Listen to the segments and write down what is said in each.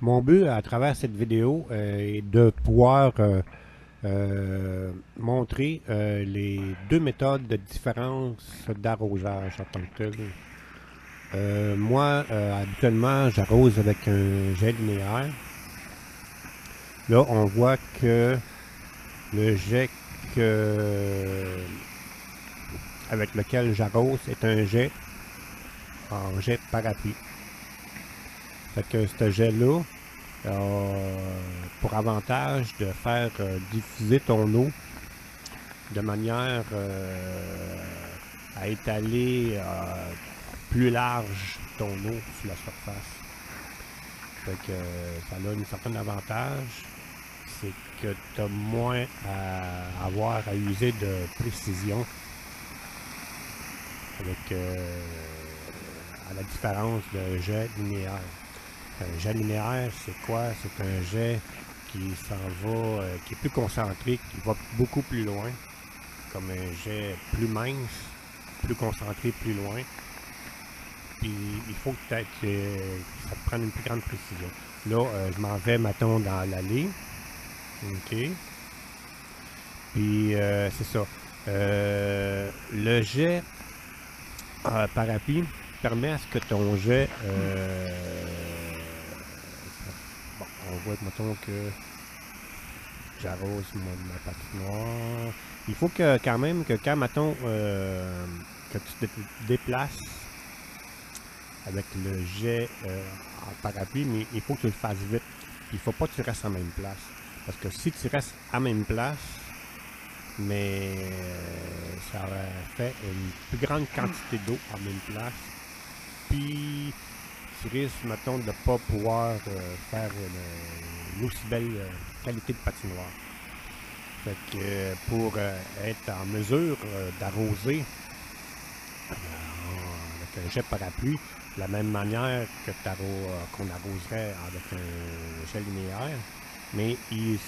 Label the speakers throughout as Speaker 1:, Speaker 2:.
Speaker 1: Mon but à travers cette vidéo est de pouvoir montrer les deux méthodes de différence d'arrosage en tant que tel. Moi, habituellement, j'arrose avec un jet linéaire. Là, on voit que le jet avec lequel j'arrose est un jet en jet parapluie. Fait que ce jet-là pour avantage de faire diffuser ton eau de manière à étaler plus large ton eau sur la surface. Fait que ça a un certain avantage, c'est que tu as moins à avoir à user de précision avec à la différence d'un jet linéaire. Un jet linéaire, c'est quoi? C'est un jet qui s'en va, qui est plus concentré, qui va beaucoup plus loin, comme un jet plus mince, plus concentré, plus loin. Puis il faut que ça te prenne une plus grande précision. Là, je m'en vais, mettons, dans l'allée. OK. Puis c'est ça. Le jet parapluie permet à ce que ton jet bon, on voit, mettons, que j'arrose ma patinoire. Il faut que quand même que quand, mettons, que tu te déplaces avec le jet en parapluie, mais il faut que tu le fasses vite. Il ne faut pas que tu restes à la même place. Parce que si tu restes à la même place, mais ça aurait fait une plus grande quantité d'eau en même place. Puis tu risques, mettons, de ne pas pouvoir faire une aussi belle qualité de patinoire. Fait que pour être en mesure d'arroser avec un jet parapluie, de la même manière que qu'on arroserait avec un jet linéaire, mais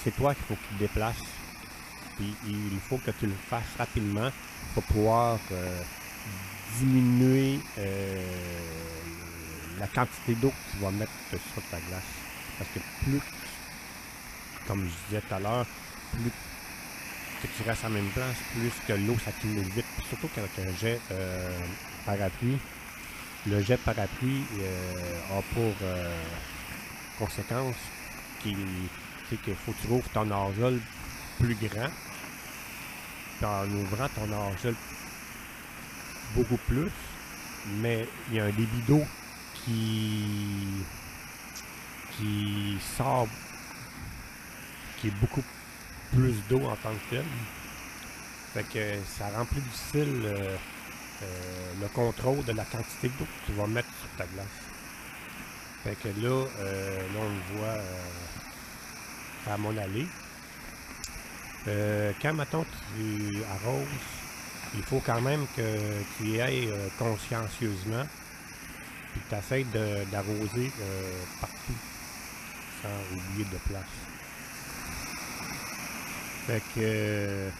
Speaker 1: c'est toi qu'il faut que tu te déplaces. Puis il faut que tu le fasses rapidement pour pouvoir diminuer la quantité d'eau que tu vas mettre sur ta glace. Parce que plus, comme je disais tout à l'heure, plus que tu restes à la même place, plus que l'eau s'accumule vite. Puis surtout qu'avec un jet parapluie, le jet parapluie a pour conséquence qu'il faut que tu ouvres ton argile plus grand. Puis en ouvrant ton argile beaucoup plus, mais il y a un débit d'eau qui sort, qui est beaucoup plus d'eau en tant que tel. Fait que ça rend plus difficile le contrôle de la quantité d'eau que tu vas mettre sur ta glace. Fait que là, là on le voit à mon allée. Quand, mettons, tu arroses, il faut quand même que tu y ailles consciencieusement, puis que tu essaies d'arroser partout, sans oublier de place. Fait que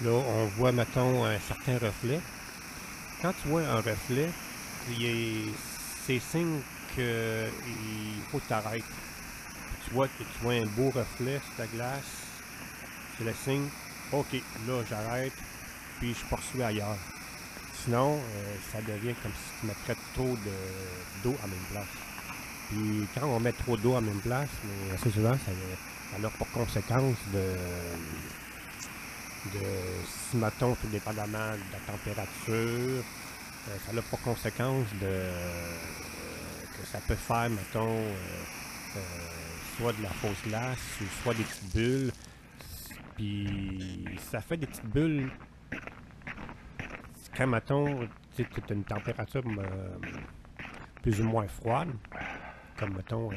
Speaker 1: là, on voit, mettons, un certain reflet. Quand tu vois un reflet, c'est signe qu'il faut que tu arrêtes. Tu vois un beau reflet sur ta glace, c'est le signe, ok, là j'arrête, puis je poursuis ailleurs. Sinon, ça devient comme si tu mettrais trop d'eau à même place. Puis quand on met trop d'eau à même place, mais assez souvent, ça a pour conséquence si mettons, tout dépendamment de la température, ça a pour conséquence que ça peut faire, mettons, soit de la fausse glace, ou soit des petites bulles. Puis ça fait des petites bulles quand, mettons, tu as une température plus ou moins froide, comme, mettons,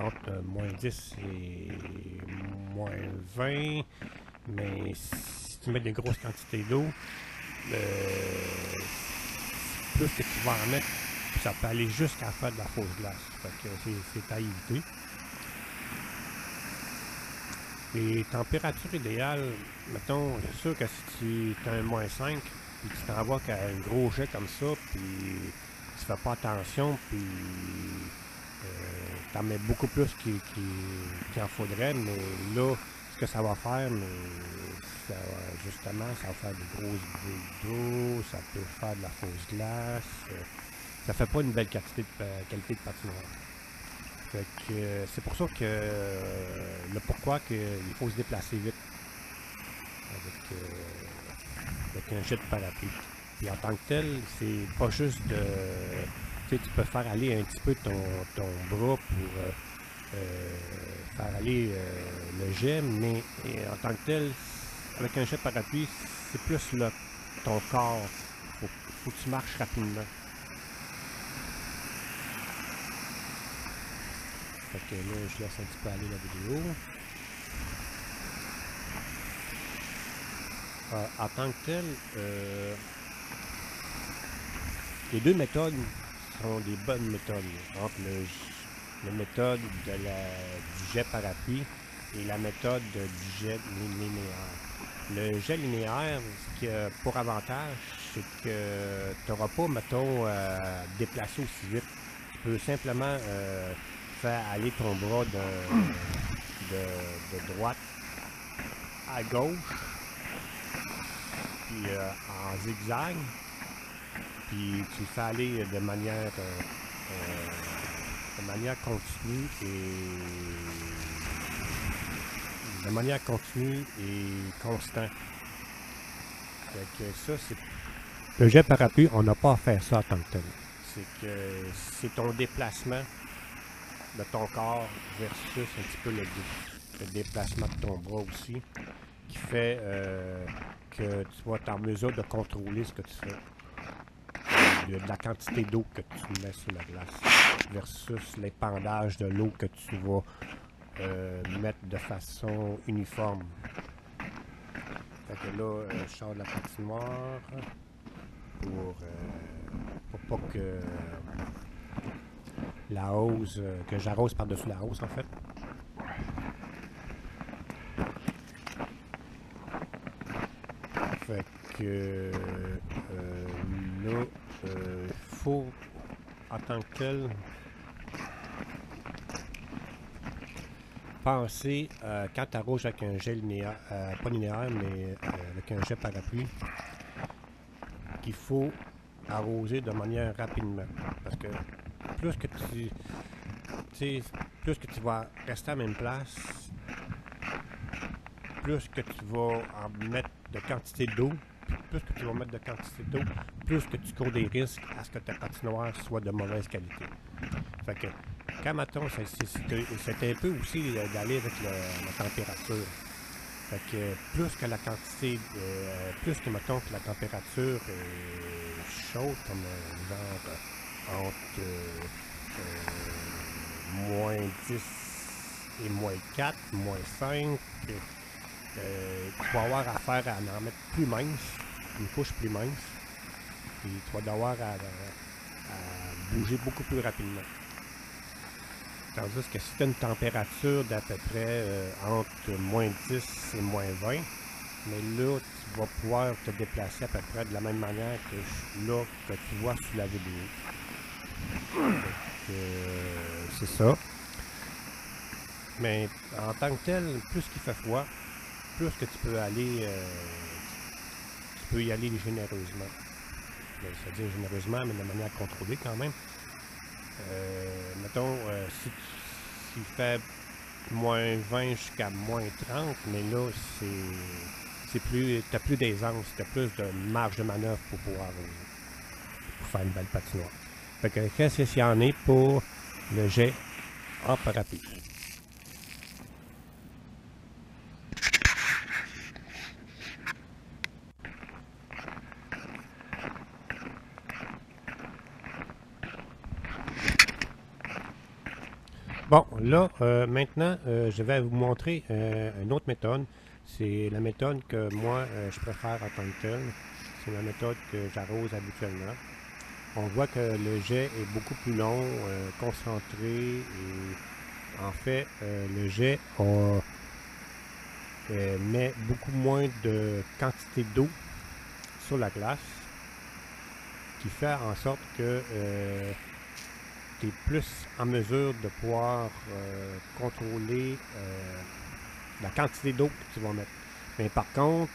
Speaker 1: entre moins 10 et moins 20, mais si tu mets des grosses quantités d'eau, plus que tu vas en mettre, ça peut aller jusqu'à faire de la fausse glace. Fait que c'est à éviter. Les températures idéales, mettons, c'est sûr que si tu as un moins 5, puis tu t'envoies qu'à un gros jet comme ça, puis tu fais pas attention, puis T'en mets beaucoup plus qu'il en faudrait, mais là, ce que ça va faire, justement, ça va faire de grosses boules d'eau, ça peut faire de la fausse glace. Ça fait pas une belle qualité de patinoire. Fait que c'est pour ça que le pourquoi qu'il faut se déplacer vite avec un jet de parapluie. Puis en tant que tel, c'est pas juste de... Tu peux faire aller un petit peu ton bras pour faire aller le jet, mais en tant que tel, avec un jet de parapluie, c'est plus ton corps. Faut que tu marches rapidement. Fait que là, je laisse un petit peu aller la vidéo. En tant que tel, les deux méthodes sont des bonnes méthodes. Entre la méthode du jet parapluie et la méthode du jet linéaire. Le jet linéaire, ce qui a pour avantage, c'est que tu n'auras pas, mettons, à déplacer aussi vite. Tu peux simplement faire aller ton bras de droite à gauche, puis en zigzag, puis tu le fais aller de manière continue et constante. Fait que ça, c'est... Le jet parapluie, on n'a pas à faire ça en tant que tel. C'est que c'est ton déplacement de ton corps versus un petit peu le déplacement de ton bras aussi, qui fait que tu vas être en mesure de contrôler ce que tu fais. De la quantité d'eau que tu mets sur la glace versus l'épandage de l'eau que tu vas mettre de façon uniforme. Fait que là, je sors de la patinoire pour pas que la hausse, que j'arrose par-dessus la hausse en fait. Fait que là, faut en tant que tel penser quand tu arroses avec un jet linéaire, pas linéaire, mais avec un jet parapluie, qu'il faut arroser de manière rapidement. Parce que plus que tu vas rester à la même place, plus que tu vas en mettre de quantité d'eau, plus que tu vas mettre de quantité d'eau, plus que tu cours des risques à ce que ta patinoire soit de mauvaise qualité. Fait que, quand mettons, c'est un peu aussi d'aller avec la température. Fait que plus que la quantité, plus que mettons que la température est chaude, comme genre entre moins 10 et moins 4, moins 5, tu vas avoir affaire à en mettre plus mince, une couche plus mince, et tu vas devoir à bouger beaucoup plus rapidement. Tandis que si tu as une température d'à peu près entre moins 10 et moins 20, mais là, tu vas pouvoir te déplacer à peu près de la même manière que là que tu vois sur la vidéo. C'est ça. Mais en tant que tel, plus qu'il fait froid, plus que tu peux aller, tu peux y aller généreusement. C'est-à-dire généreusement, mais de manière contrôlée quand même. Mettons, s'il fait moins 20 jusqu'à moins 30, mais là, c'est plus, t'as plus d'aisance, t'as plus de marge de manœuvre pour pouvoir pour faire une belle patinoire. Fait que qu'est-ce qu'il y en est pour le jet en parapluie? Bon, là, maintenant, je vais vous montrer une autre méthode. C'est la méthode que moi, je préfère en tant que telle. C'est la méthode que j'arrose habituellement. On voit que le jet est beaucoup plus long, concentré. Et en fait, le jet met beaucoup moins de quantité d'eau sur la glace, qui fait en sorte que tu es plus en mesure de pouvoir contrôler la quantité d'eau que tu vas mettre. Mais par contre,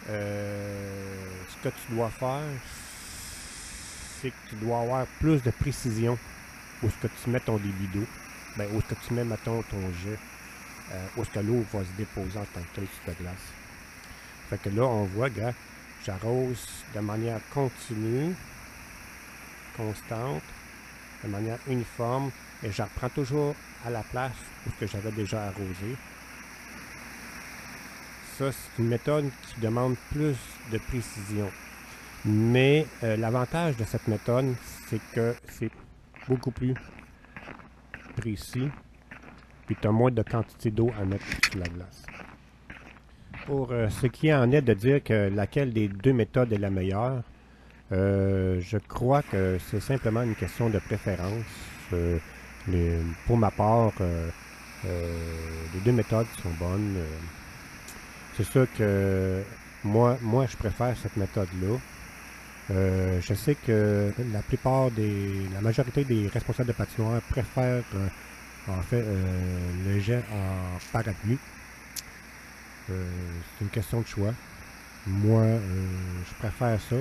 Speaker 1: ce que tu dois faire, c'est que tu dois avoir plus de précision où est-ce que tu mets ton débit d'eau, ben, où est-ce que tu mets, mettons, ton jet, où est-ce que l'eau va se déposer en tant que tel sur la glace. Fait que là, on voit, gars, j'arrose de manière continue, constante, de manière uniforme, et je reprends toujours à la place où ce que j'avais déjà arrosé. Ça, c'est une méthode qui demande plus de précision. Mais l'avantage de cette méthode, c'est que c'est beaucoup plus précis, puis tu as moins de quantité d'eau à mettre sur la glace. Pour ce qui en est de dire que laquelle des deux méthodes est la meilleure, je crois que c'est simplement une question de préférence. Pour ma part, les deux méthodes sont bonnes. C'est sûr que moi, je préfère cette méthode-là. Je sais que la majorité des responsables de patinoire préfèrent en fait le jet en parapluie. C'est une question de choix. Moi, je préfère ça.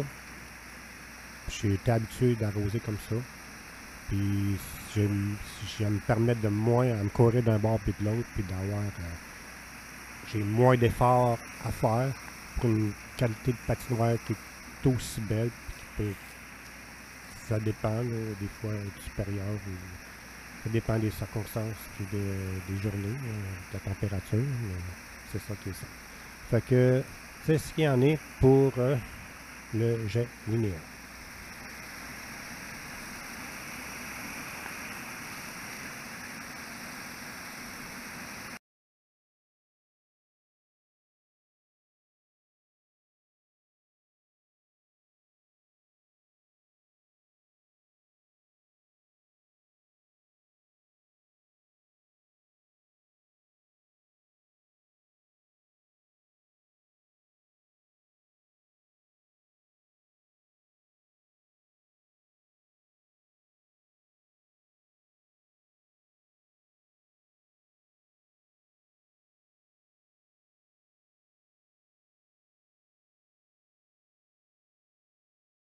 Speaker 1: J'ai été habitué d'arroser comme ça. Puis je me permettre de moins à me courir d'un bord puis de l'autre, puis d'avoir j'ai moins d'efforts à faire pour une qualité de patinoire qui est aussi belle, puis qui peut, ça dépend, là, des fois être supérieur, ou, ça dépend des circonstances, puis des journées, de la température, mais c'est ça qui est ça. Fait que c'est ce qu'il y en est pour le jet linéaire.